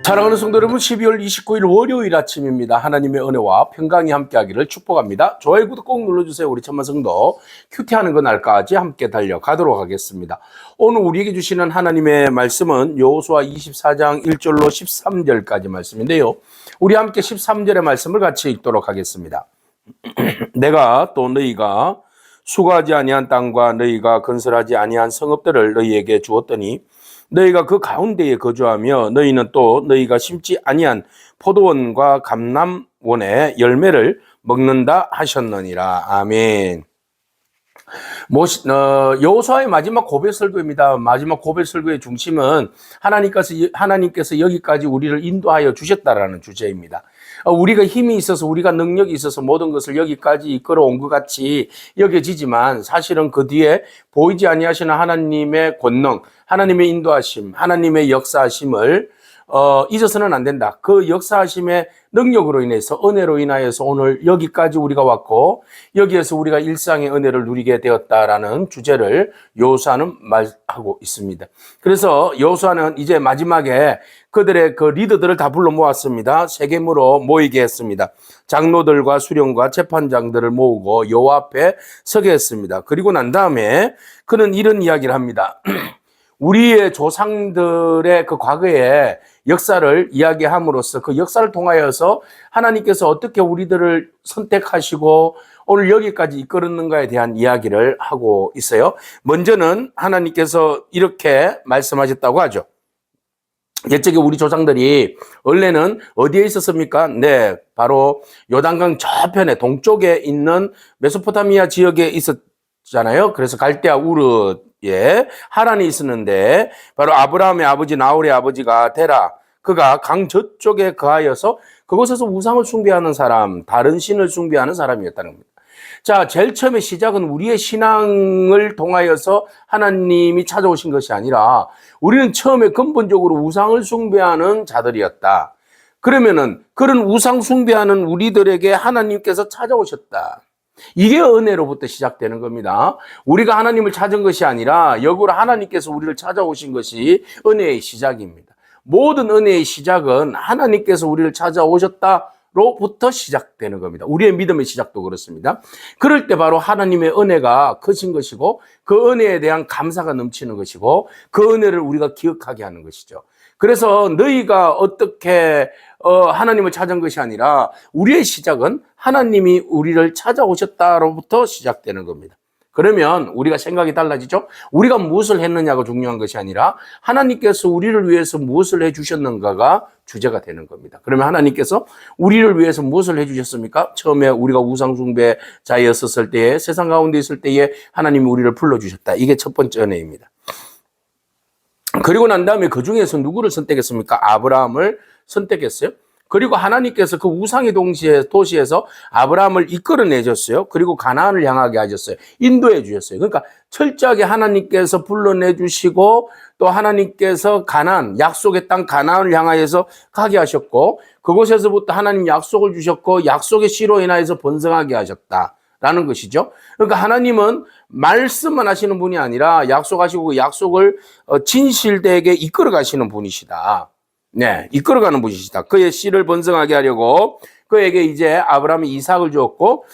사랑하는 성도 여러분, 12월 29일 월요일 아침입니다. 하나님의 은혜와 평강이 함께하기를 축복합니다. 좋아요, 구독 꼭 눌러주세요. 우리 천만 성도 큐티하는 그날까지 함께 달려가도록 하겠습니다. 오늘 우리에게 주시는 하나님의 말씀은 여호수아 24장 1절로 13절까지 말씀인데요. 우리 함께 13절의 말씀을 같이 읽도록 하겠습니다. 내가 또 너희가 수고하지 아니한 땅과 너희가 건설하지 아니한 성읍들을 너희에게 주었더니 너희가 그 가운데에 거주하며 너희는 또 너희가 심지 아니한 포도원과 감람원의 열매를 먹는다 하셨느니라. 아멘. 여호수아의 마지막 고백 설교입니다. 마지막 고백 설교의 중심은 하나님께서 여기까지 우리를 인도하여 주셨다라는 주제입니다. 우리가 힘이 있어서, 우리가 능력이 있어서 모든 것을 여기까지 이끌어온 것 같이 여겨지지만 사실은 그 뒤에 보이지 아니하시는 하나님의 권능, 하나님의 인도하심, 하나님의 역사하심을 잊어서는 안 된다. 그 역사하심의 능력으로 인해서, 은혜로 인하여서 오늘 여기까지 우리가 왔고 여기에서 우리가 일상의 은혜를 누리게 되었다라는 주제를 여호수아는 말하고 있습니다. 그래서 여호수아는 이제 마지막에 그들의 그 리더들을 다 불러 모았습니다. 세겜으로 모이게 했습니다. 장로들과 수령과 재판장들을 모으고 여호와 앞에 서게 했습니다. 그리고 난 다음에 그는 이런 이야기를 합니다. 우리의 조상들의 그 과거의 역사를 이야기함으로써 그 역사를 통하여서 하나님께서 어떻게 우리들을 선택하시고 오늘 여기까지 이끌었는가에 대한 이야기를 하고 있어요. 먼저는 하나님께서 이렇게 말씀하셨다고 하죠. 옛적에 우리 조상들이 원래는 어디에 있었습니까? 네, 바로 요단강 저편에 동쪽에 있는 메소포타미아 지역에 있었잖아요. 그래서 갈대아 우르에 하란이 있었는데 바로 아브라함의 아버지 나홀의 아버지가 데라, 그가 강 저쪽에 거하여서 그곳에서 우상을 숭배하는 사람, 다른 신을 숭배하는 사람이었다는 겁니다. 자, 제일 처음에 시작은 우리의 신앙을 통하여서 하나님이 찾아오신 것이 아니라 우리는 처음에 근본적으로 우상을 숭배하는 자들이었다. 그러면은 그런 우상 숭배하는 우리들에게 하나님께서 찾아오셨다. 이게 은혜로부터 시작되는 겁니다. 우리가 하나님을 찾은 것이 아니라 역으로 하나님께서 우리를 찾아오신 것이 은혜의 시작입니다. 모든 은혜의 시작은 하나님께서 우리를 찾아오셨다 로부터 시작되는 겁니다. 우리의 믿음의 시작도 그렇습니다. 그럴 때 바로 하나님의 은혜가 크신 것이고 그 은혜에 대한 감사가 넘치는 것이고 그 은혜를 우리가 기억하게 하는 것이죠. 그래서 너희가 어떻게 하나님을 찾은 것이 아니라 우리의 시작은 하나님이 우리를 찾아오셨다로부터 시작되는 겁니다. 그러면 우리가 생각이 달라지죠? 우리가 무엇을 했느냐가 중요한 것이 아니라 하나님께서 우리를 위해서 무엇을 해주셨는가가 주제가 되는 겁니다. 그러면 하나님께서 우리를 위해서 무엇을 해주셨습니까? 처음에 우리가 우상숭배자였었을 때에, 세상 가운데 있을 때에 하나님이 우리를 불러주셨다. 이게 첫 번째 은혜입니다. 그리고 난 다음에 그 중에서 누구를 선택했습니까? 아브라함을 선택했어요. 그리고 하나님께서 그 우상의 도시에서 아브라함을 이끌어내셨어요. 그리고 가나안을 향하게 하셨어요. 인도해 주셨어요. 그러니까 철저하게 하나님께서 불러내주시고 또 하나님께서 가나안, 약속의 땅 가나안을 향하여서 가게 하셨고 그곳에서부터 하나님 약속을 주셨고 약속의 씨로 인하여서 번성하게 하셨다라는 것이죠. 그러니까 하나님은 말씀만 하시는 분이 아니라 약속하시고 그 약속을 진실되게 이끌어 가시는 분이시다. 네, 이끌어가는 분이시다. 그의 씨를 번성하게 하려고 그에게 이제 아브라함이 이삭을 주었고,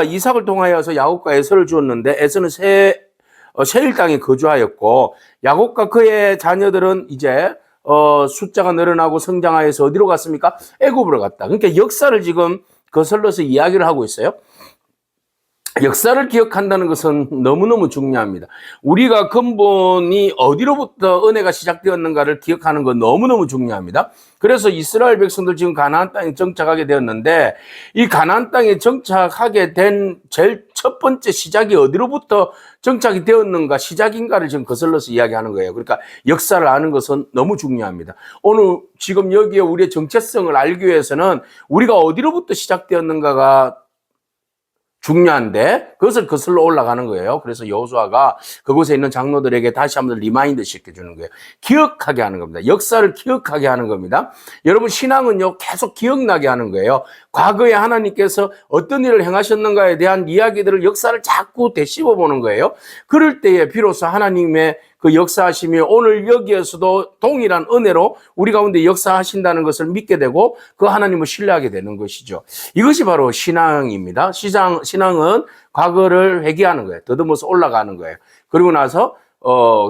이삭을 통하여서 야곱과 에서를 주었는데 에서는 세일 땅에 거주하였고, 야곱과 그의 자녀들은 이제 숫자가 늘어나고 성장하여서 어디로 갔습니까? 애굽으로 갔다. 그러니까 역사를 지금 거슬러서 이야기를 하고 있어요. 역사를 기억한다는 것은 너무너무 중요합니다. 우리가 근본이 어디로부터 은혜가 시작되었는가를 기억하는 건 너무너무 중요합니다. 그래서 이스라엘 백성들 지금 가나안 땅에 정착하게 되었는데 이 가나안 땅에 정착하게 된 제일 첫 번째 시작이 어디로부터 정착이 되었는가, 시작인가를 지금 거슬러서 이야기하는 거예요. 그러니까 역사를 아는 것은 너무 중요합니다. 오늘 지금 여기에 우리의 정체성을 알기 위해서는 우리가 어디로부터 시작되었는가가 중요한데 그것을 거슬러 올라가는 거예요. 그래서 여호수아가 그곳에 있는 장로들에게 다시 한번 리마인드 시켜주는 거예요. 기억하게 하는 겁니다. 역사를 기억하게 하는 겁니다. 여러분 신앙은요 계속 기억나게 하는 거예요. 과거에 하나님께서 어떤 일을 행하셨는가에 대한 이야기들을 역사를 자꾸 되씹어 보는 거예요. 그럴 때에 비로소 하나님의 그 역사하심이 오늘 여기에서도 동일한 은혜로 우리 가운데 역사하신다는 것을 믿게 되고 그 하나님을 신뢰하게 되는 것이죠. 이것이 바로 신앙입니다. 신앙은 과거를 회개하는 거예요. 더듬어서 올라가는 거예요. 그리고 나서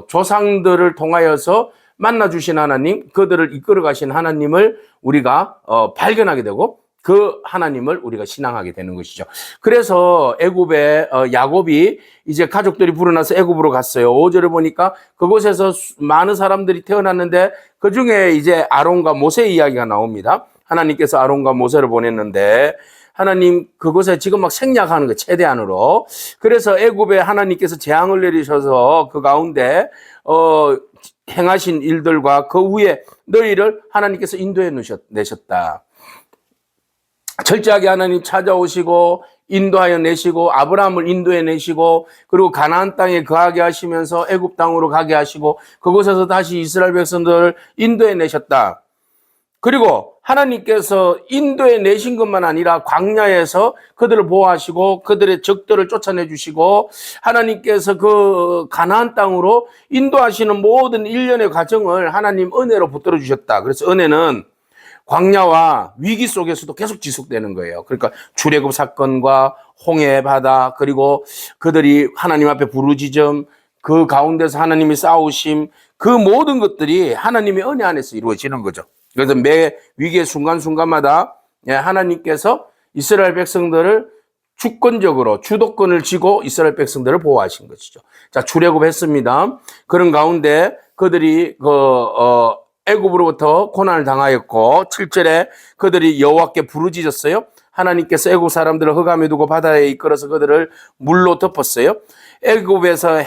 조상들을 통하여서 만나주신 하나님, 그들을 이끌어 가신 하나님을 우리가 발견하게 되고 그 하나님을 우리가 신앙하게 되는 것이죠. 그래서 애굽에 야곱이 이제 가족들이 불어나서 애굽으로 갔어요. 5절에 보니까 그곳에서 많은 사람들이 태어났는데 그 중에 이제 아론과 모세 이야기가 나옵니다. 하나님께서 아론과 모세를 보냈는데 하나님 그곳에 지금 막 생략하는 거예요. 최대한으로. 그래서 애굽에 하나님께서 재앙을 내리셔서 그 가운데 행하신 일들과 그 후에 너희를 하나님께서 인도해 내셨다. 철저하게 하나님 찾아오시고 인도하여 내시고 아브라함을 인도해 내시고 그리고 가나안 땅에 거하게 하시면서 애굽 땅으로 가게 하시고 그곳에서 다시 이스라엘 백성들을 인도해 내셨다. 그리고 하나님께서 인도해 내신 것만 아니라 광야에서 그들을 보호하시고 그들의 적들을 쫓아내 주시고 하나님께서 그 가나안 땅으로 인도하시는 모든 일련의 과정을 하나님 은혜로 붙들어 주셨다. 그래서 은혜는 광야와 위기 속에서도 계속 지속되는 거예요. 그러니까 출애굽 사건과 홍해 바다 그리고 그들이 하나님 앞에 부르짖음 그 가운데서 하나님이 싸우심 그 모든 것들이 하나님의 은혜 안에서 이루어지는 거죠. 그래서 매 위기의 순간순간마다 하나님께서 이스라엘 백성들을 주권적으로 주도권을 쥐고 이스라엘 백성들을 보호하신 것이죠. 자, 출애굽했습니다. 그런 가운데 그들이 애굽으로부터 고난을 당하였고 7절에 그들이 여호와께 부르짖었어요. 하나님께서 애굽 사람들을 흑암에 두고 바다에 이끌어서 그들을 물로 덮었어요. 애굽에서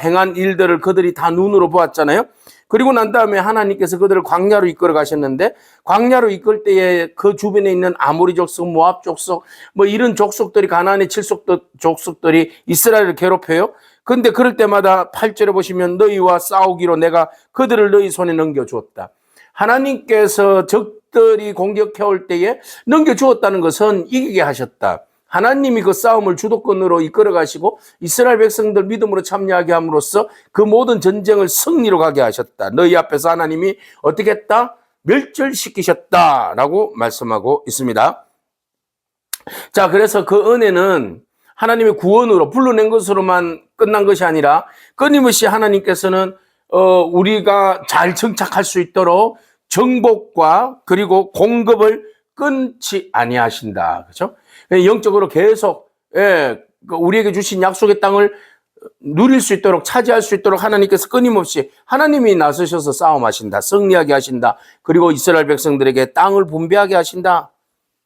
행한 일들을 그들이 다 눈으로 보았잖아요. 그리고 난 다음에 하나님께서 그들을 광야로 이끌어 가셨는데 광야로 이끌 때에 그 주변에 있는 아모리 족속, 모압 족속 뭐 이런 족속들이 가나안의 족속들이 이스라엘을 괴롭혀요. 근데 그럴 때마다 8절에 보시면 너희와 싸우기로 내가 그들을 너희 손에 넘겨주었다. 하나님께서 적들이 공격해 올 때에 넘겨주었다는 것은 이기게 하셨다. 하나님이 그 싸움을 주도권으로 이끌어 가시고 이스라엘 백성들 믿음으로 참여하게 함으로써 그 모든 전쟁을 승리로 가게 하셨다. 너희 앞에서 하나님이 어떻게 했다? 멸절시키셨다라고 말씀하고 있습니다. 자, 그래서 그 은혜는 하나님의 구원으로 불러낸 것으로만 끝난 것이 아니라 끊임없이 하나님께서는 우리가 잘 정착할 수 있도록 정복과 그리고 공급을 끊지 아니하신다. 그렇죠? 영적으로 계속 우리에게 주신 약속의 땅을 누릴 수 있도록 차지할 수 있도록 하나님께서 끊임없이 하나님이 나서셔서 싸움하신다. 승리하게 하신다. 그리고 이스라엘 백성들에게 땅을 분배하게 하신다.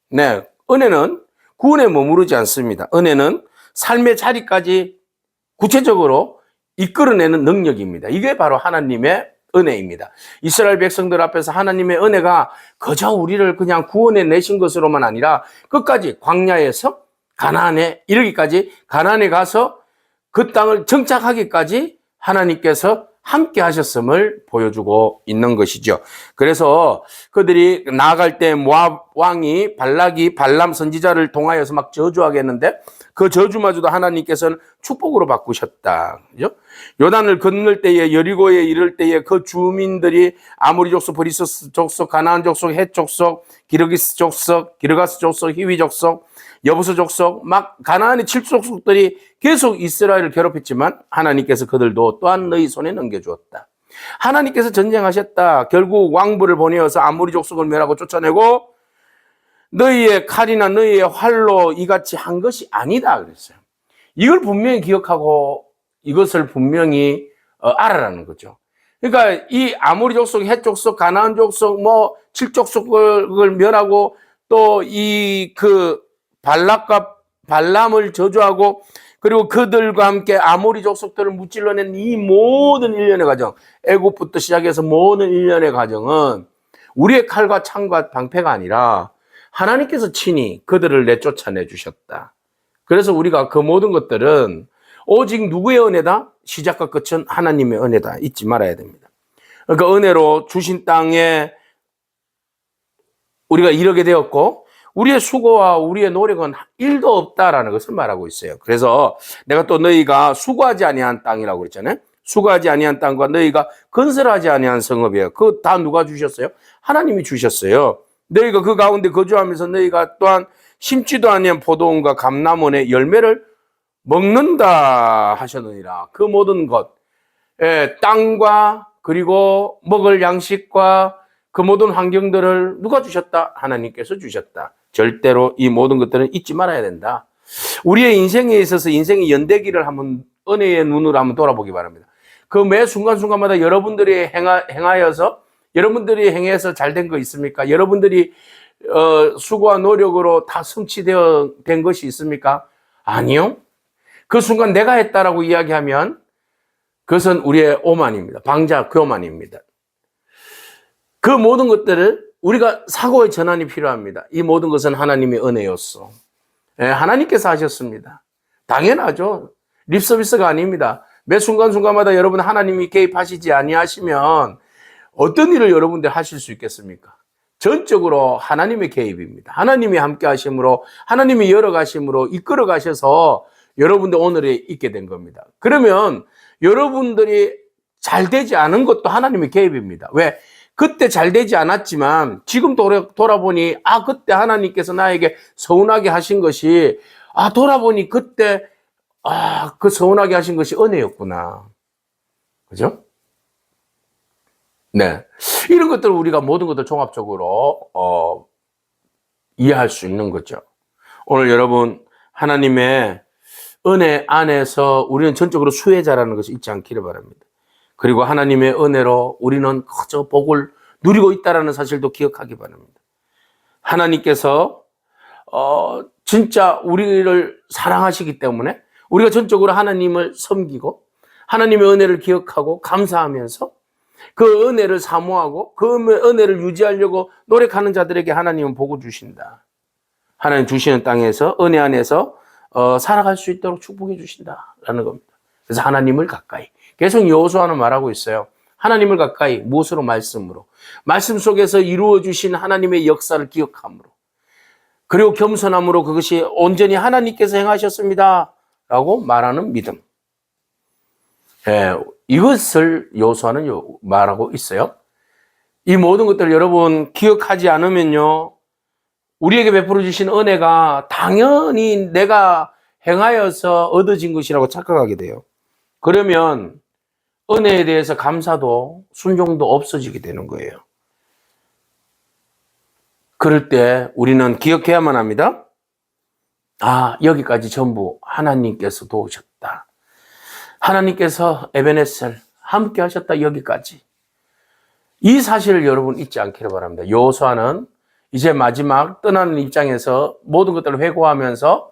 네, 은혜는 구원에 머무르지 않습니다. 은혜는 삶의 자리까지 구체적으로 이끌어내는 능력입니다. 이게 바로 하나님의 은혜입니다. 이스라엘 백성들 앞에서 하나님의 은혜가 그저 우리를 그냥 구원해 내신 것으로만 아니라 끝까지 광야에서 가나안에 이르기까지 가나안에 가서 그 땅을 정착하기까지 하나님께서 함께 하셨음을 보여주고 있는 것이죠. 그래서 그들이 나아갈 때 모압 왕이 발락이 발람 선지자를 통하여서 막 저주하겠는데 그 저주마저도 하나님께서는 축복으로 바꾸셨다. 그죠? 요단을 건널 때에 여리고에 이를 때에 그 주민들이 아모리 족속, 브리스 족속, 가나안 족속, 헷 족속, 기르기스 족속, 기르가스 족속, 히위 족속, 여부스 족속, 막 가나안의 7족속들이 계속 이스라엘을 괴롭혔지만 하나님께서 그들도 또한 너희 손에 넘겨주었다. 하나님께서 전쟁하셨다. 결국 왕부를 보내어서 아모리 족속을 멸하고 쫓아내고 너희의 칼이나 너희의 활로 이같이 한 것이 아니다 그랬어요. 이걸 분명히 기억하고 이것을 분명히 알아라는 거죠. 그러니까 이 아모리 족속, 헷 족속, 가나안 족속, 뭐 7족속을 멸하고 또 이 발락과 발람을 저주하고 그리고 그들과 함께 아모리 족속들을 무찔러낸 이 모든 일련의 과정, 애굽부터 시작해서 모든 일련의 과정은 우리의 칼과 창과 방패가 아니라 하나님께서 친히 그들을 내쫓아내 주셨다. 그래서 우리가 그 모든 것들은 오직 누구의 은혜다? 시작과 끝은 하나님의 은혜다. 잊지 말아야 됩니다. 그러니까 은혜로 주신 땅에 우리가 이르게 되었고 우리의 수고와 우리의 노력은 1도 없다라는 것을 말하고 있어요. 그래서 내가 또 너희가 수고하지 아니한 땅이라고 그랬잖아요. 수고하지 아니한 땅과 너희가 건설하지 아니한 성읍이에요. 그거 다 누가 주셨어요? 하나님이 주셨어요. 너희가 그 가운데 거주하면서 너희가 또한 심지도 아니한 포도원과 감람원의 열매를 먹는다 하셨느니라. 그 모든 것, 땅과 그리고 먹을 양식과 그 모든 환경들을 누가 주셨다? 하나님께서 주셨다. 절대로 이 모든 것들은 잊지 말아야 된다. 우리의 인생에 있어서 인생의 연대기를 한번 은혜의 눈으로 한번 돌아보기 바랍니다. 그 매 순간순간마다 여러분들이 행하여서 여러분들이 행해서 잘 된 거 있습니까? 여러분들이 수고와 노력으로 다 성취되어 된 것이 있습니까? 아니요. 그 순간 내가 했다라고 이야기하면 그것은 우리의 오만입니다. 방자 교만입니다. 그 모든 것들을 우리가 사고의 전환이 필요합니다. 이 모든 것은 하나님의 은혜였어. 하나님께서 하셨습니다. 당연하죠. 립서비스가 아닙니다. 매 순간순간마다 여러분 하나님이 개입하시지 아니하시면 어떤 일을 여러분들 하실 수 있겠습니까? 전적으로 하나님의 개입입니다. 하나님이 함께 하심으로 하나님이 열어가심으로 이끌어 가셔서 여러분들 오늘에 있게 된 겁니다. 그러면 여러분들이 잘 되지 않은 것도 하나님의 개입입니다. 왜? 그때 잘 되지 않았지만 지금 돌아보니 그때 하나님께서 나에게 서운하게 하신 것이 돌아보니 그때 그 서운하게 하신 것이 은혜였구나. 그죠? 네. 이런 것들을 우리가 모든 것들 종합적으로 이해할 수 있는 거죠. 오늘 여러분 하나님의 은혜 안에서 우리는 전적으로 수혜자라는 것을 잊지 않기를 바랍니다. 그리고 하나님의 은혜로 우리는 그저 복을 누리고 있다는 사실도 기억하기 바랍니다. 하나님께서 진짜 우리를 사랑하시기 때문에 우리가 전적으로 하나님을 섬기고 하나님의 은혜를 기억하고 감사하면서 그 은혜를 사모하고 그 은혜를 유지하려고 노력하는 자들에게 하나님은 복을 주신다. 하나님 주시는 땅에서 은혜 안에서 살아갈 수 있도록 축복해 주신다라는 겁니다. 그래서 하나님을 가까이. 계속 여호수아는 말하고 있어요. 하나님을 가까이. 무엇으로? 말씀으로. 말씀 속에서 이루어 주신 하나님의 역사를 기억함으로. 그리고 겸손함으로 그것이 온전히 하나님께서 행하셨습니다. 라고 말하는 믿음. 이것을 여호수아는 말하고 있어요. 이 모든 것들을 여러분 기억하지 않으면요. 우리에게 베풀어 주신 은혜가 당연히 내가 행하여서 얻어진 것이라고 착각하게 돼요. 그러면 은혜에 대해서 감사도 순종도 없어지게 되는 거예요. 그럴 때 우리는 기억해야만 합니다. 여기까지 전부 하나님께서 도우셨다. 하나님께서 에베네셀 함께 하셨다. 여기까지. 이 사실을 여러분 잊지 않기를 바랍니다. 여호수아는 이제 마지막 떠나는 입장에서 모든 것들을 회고하면서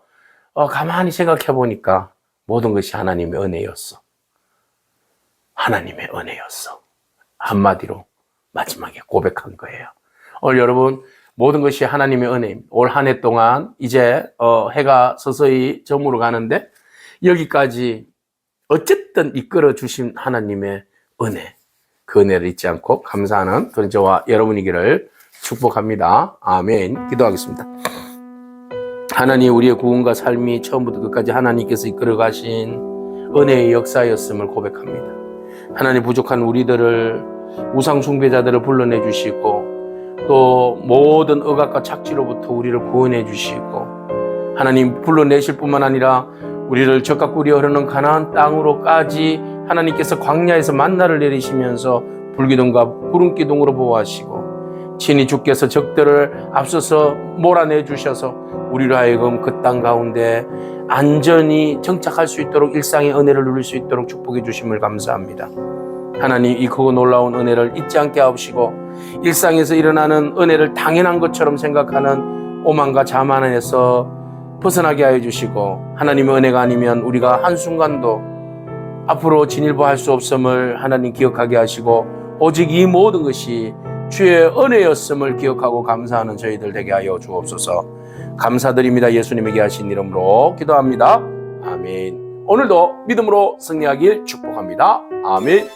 가만히 생각해 보니까 모든 것이 하나님의 은혜였어. 하나님의 은혜였어. 한마디로 마지막에 고백한 거예요. 오늘 여러분 모든 것이 하나님의 은혜입니다. 올 한 해 동안 이제 해가 서서히 저물어 가는데 여기까지 어쨌든 이끌어 주신 하나님의 은혜, 그 은혜를 잊지 않고 감사하는 그런 저와 여러분이기를 축복합니다. 아멘. 기도하겠습니다. 하나님, 우리의 구원과 삶이 처음부터 끝까지 하나님께서 이끌어 가신 은혜의 역사였음을 고백합니다. 하나님, 부족한 우리들을, 우상 숭배자들을 불러내 주시고 또 모든 억압과 착취로부터 우리를 구원해 주시고 하나님 불러내실 뿐만 아니라 우리를 적과 꿀이 흐르는 가나안 땅으로까지 하나님께서 광야에서 만나를 내리시면서 불기둥과 구름기둥으로 보호하시고 친히 주께서 적들을 앞서서 몰아내 주셔서 우리로 하여금 그 땅 가운데 안전히 정착할 수 있도록 일상의 은혜를 누릴 수 있도록 축복해 주심을 감사합니다. 하나님, 이 크고 놀라운 은혜를 잊지 않게 하옵시고 일상에서 일어나는 은혜를 당연한 것처럼 생각하는 오만과 자만에서 벗어나게 하여 주시고 하나님의 은혜가 아니면 우리가 한순간도 앞으로 진일보할 수 없음을 하나님 기억하게 하시고 오직 이 모든 것이 주의 은혜였음을 기억하고 감사하는 저희들 되게 하여 주옵소서. 감사드립니다. 예수님에게 하신 이름으로 기도합니다. 아멘. 오늘도 믿음으로 승리하길 축복합니다. 아멘.